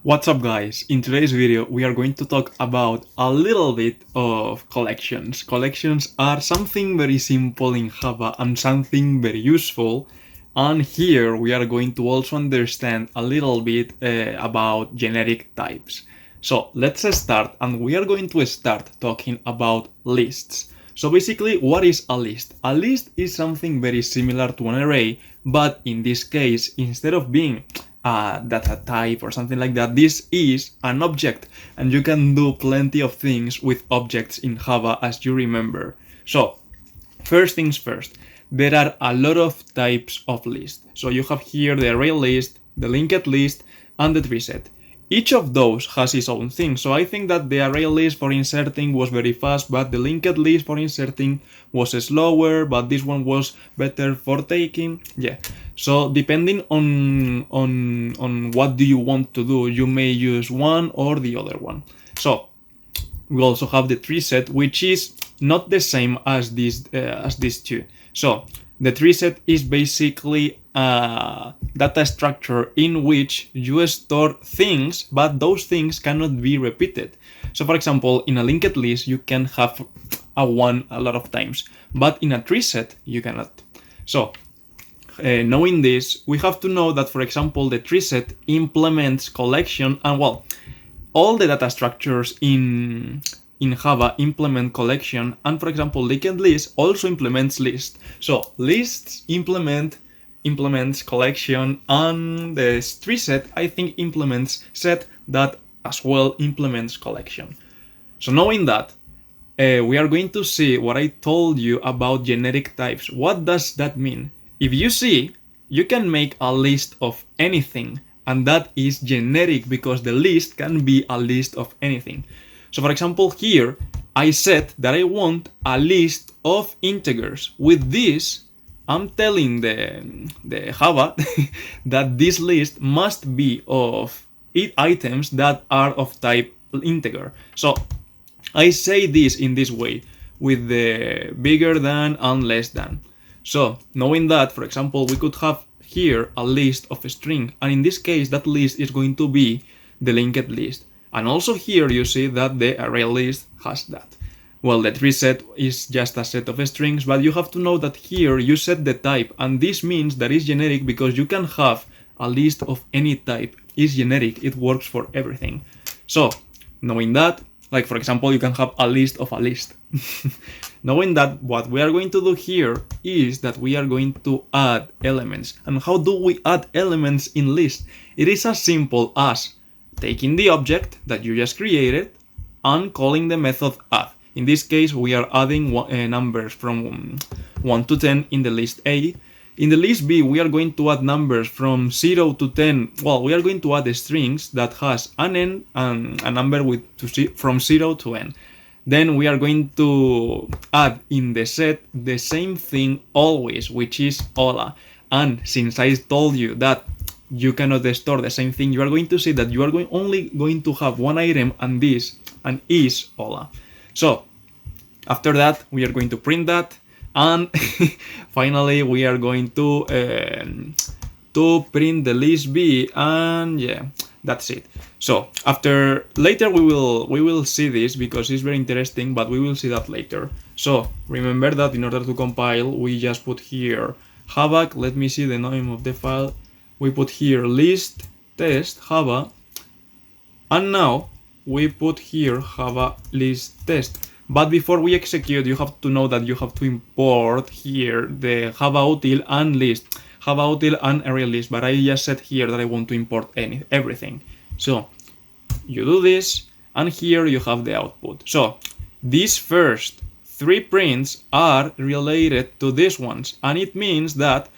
What's up guys? In today's video we are going to talk about a little bit of collections. Collections are something very simple in Java and something very useful, and here we are going to also understand a little bit about generic types. So let's start, and we are going to start talking about lists. So basically, what is a list? A list is something very similar to an array, but in this case, instead of being data type or something like that, this is an object, and you can do plenty of things with objects in Java, as you remember. So first things first, there are a lot of types of list. So you have here the array list, the linked list, and the tree set. Each of those has its own thing. So I think that the array list for inserting was very fast, but the linked list for inserting was slower, but this one was better for taking. Yeah. So depending on what do you want to do, you may use one or the other one. So we also have the tree set, which is not the same as these two. So the tree set is basically a data structure in which you store things, but those things cannot be repeated. So for example, in a linked list, you can have a one a lot of times, but in a tree set, you cannot. So knowing this, we have to know that, for example, the tree set implements collection, and well, all the data structures in Java implement collection, and for example, linked list also implements list. So lists implements collection, and the tree set I think implements set that as well implements collection. So knowing that, we are going to see what I told you about generic types. What does that mean? If you see, you can make a list of anything, and that is generic because the list can be a list of anything. So for example, here I said that I want a list of integers. With this, I'm telling the Java that this list must be of items that are of type integer. So I say this in this way, with the bigger than and less than. So knowing that, for example, we could have here a list of a string, and in this case that list is going to be the linked list. And also here you see that the array list has that. Well, the tree set is just a set of strings, but you have to know that here you set the type, and this means that it's generic because you can have a list of any type. It's generic, it works for everything. So knowing that, like for example, you can have a list of a list. Knowing that, what we are going to do here is that we are going to add elements. And how do we add elements in list? It is as simple as taking the object that you just created and calling the method add. In this case, we are adding numbers from 1 to 10 in the list A. In the list B, we are going to add numbers from 0 to 10. Well, we are going to add the strings that has an n and a number from 0 to n. Then we are going to add in the set the same thing always, which is hola. And since I told you that you cannot store the same thing, you are going to see that you are only going to have one item, and this and is hola. So after that, we are going to print that, and finally we are going to print the list B, and yeah, that's it. So later we will see this because it's very interesting, but we will see that later. So remember that in order to compile, we just put here Java. Let me see the name of the file. We put here list test Java, and now we put here Java list test. But before we execute, you have to know that you have to import here the Java util and list, Java util and array list. But I just said here that I want to import everything. So you do this, and here you have the output. So these first three prints are related to these ones, and it means that,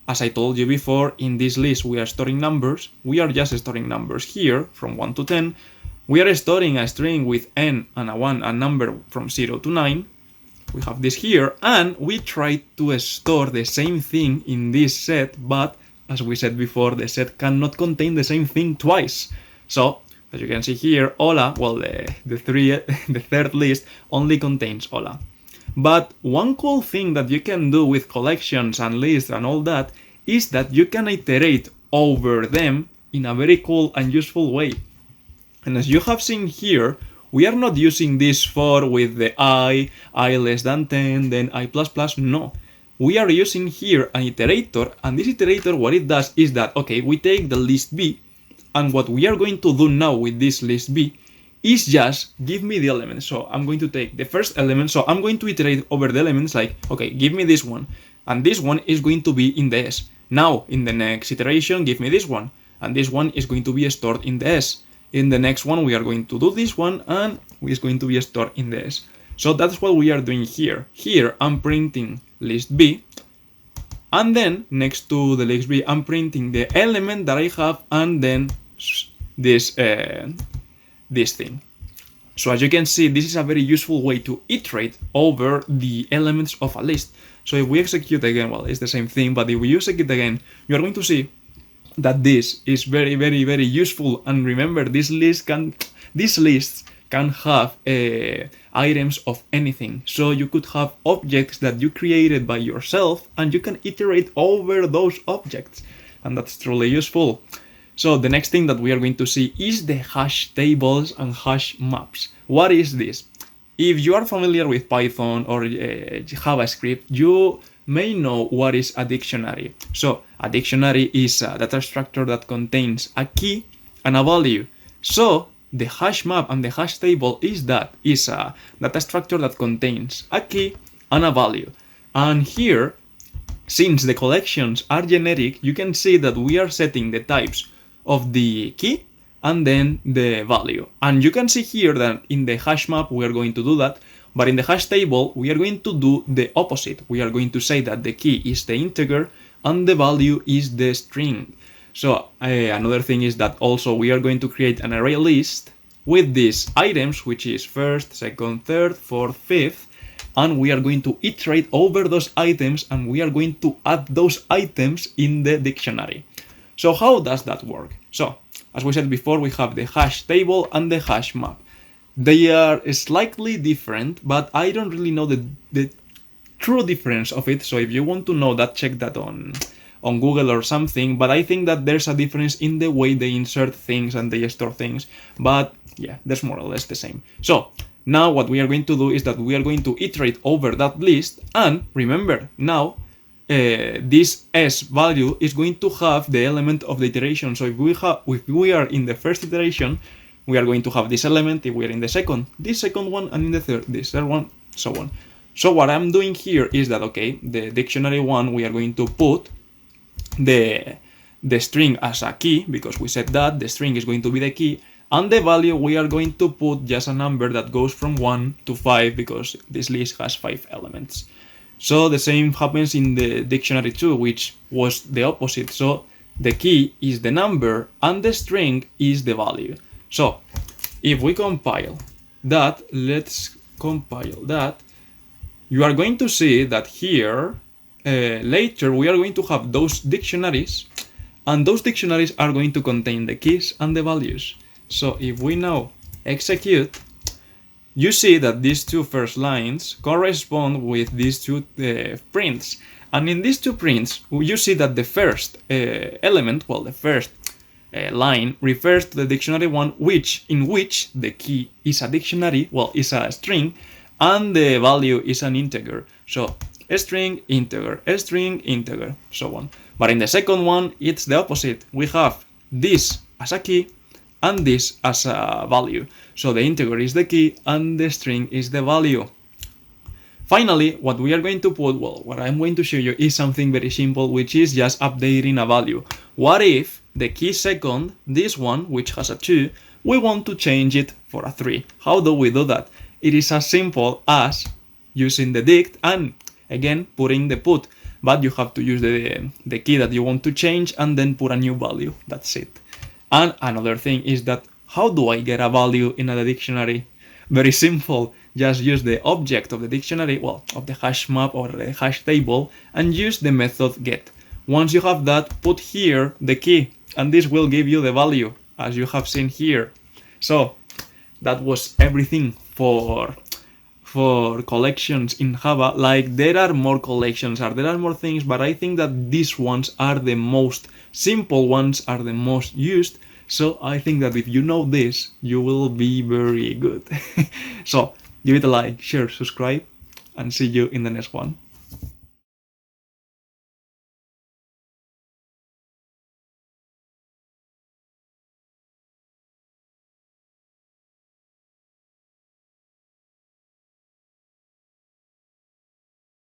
as I told you before, in this list we are storing numbers. We are just storing numbers here from 1 to 10. We are storing a string with n and a 1, a number from 0 to 9. We have this here, and we try to store the same thing in this set, but as we said before, the set cannot contain the same thing twice. So as you can see here, hola, well, the third list only contains hola. But one cool thing that you can do with collections and lists and all that is that you can iterate over them in a very cool and useful way. And as you have seen here, we are not using this for with the I less than 10, then I plus plus, no. We are using here an iterator, and this iterator, what it does is that, okay, we take the list B, and what we are going to do now with this list B is just give me the elements. So I'm going to take the first element, so I'm going to iterate over the elements like, okay, give me this one, and this one is going to be in the S. Now, in the next iteration, give me this one, and this one is going to be stored in the S. In the next one, we are going to do this one, and it's going to be stored in the S. So that's what we are doing here. Here, I'm printing list B, and then next to the list B, I'm printing the element that I have, and then this thing. So as you can see, this is a very useful way to iterate over the elements of a list. So if we execute again, well, it's the same thing, but if we execute again, you are going to see that this is very, very, very useful. And remember, these lists can have items of anything. So you could have objects that you created by yourself, and you can iterate over those objects, and that's truly useful. So the next thing that we are going to see is the hash tables and hash maps. What is this? If you are familiar with Python or JavaScript, you may know what is a dictionary. So a dictionary is a data structure that contains a key and a value. So the hash map and the hash table is a data structure that contains a key and a value. And here, since the collections are generic, you can see that we are setting the types of the key and then the value. And you can see here that in the hash map we are going to do that, but in the hash table we are going to do the opposite. We are going to say that the key is the integer and the value is the string. So another thing is that also we are going to create an array list with these items, which is first, second, third, fourth, fifth, and we are going to iterate over those items, and we are going to add those items in the dictionary. So how does that work? So, as we said before, we have the hash table and the hash map. They are slightly different, but I don't really know the true difference of it. So if you want to know that, check that on Google or something. But I think that there's a difference in the way they insert things and they store things. But yeah, that's more or less the same. So now what we are going to do is that we are going to iterate over that list. And remember, now this S value is going to have the element of the iteration. So if we are in the first iteration, we are going to have this element. If we are in the second, this second one, and in the third, this third one, so on. So what I'm doing here is that, okay, the dictionary one, we are going to put the string as a key, because we said that the string is going to be the key, and the value we are going to put just a number that goes from 1 to 5, because this list has 5 elements. So the same happens in the dictionary too, which was the opposite. So the key is the number and the string is the value. So if we compile that, let's compile that, you are going to see that here later we are going to have those dictionaries, and those dictionaries are going to contain the keys and the values. So if we now execute, you see that these two first lines correspond with these two prints. And in these two prints, you see that the first element, well, the first line refers to the dictionary one, in which the key is a dictionary, well, is a string, and the value is an integer. So a string, integer, so on. But in the second one, it's the opposite. We have this as a key and this as a value. So the integer is the key and the string is the value. Finally, what we are going to put, well, what I'm going to show you is something very simple, which is just updating a value. What if the key second, this one, which has a 2, we want to change it for a 3? How do we do that? It is as simple as using the dict and, again, putting the put. But you have to use the key that you want to change and then put a new value. That's it. And another thing is that, how do I get a value in a dictionary? Very simple. Just use the object of the dictionary, well, of the hash map or the hash table, and use the method get. Once you have that, put here the key, and this will give you the value, as you have seen here. So that was everything for collections in Java. Like, there are more collections, there are more things, but I think that these ones are the most simple ones, are the most used. So I think that if you know this, you will be very good. So give it a like, share, subscribe, and see you in the next one.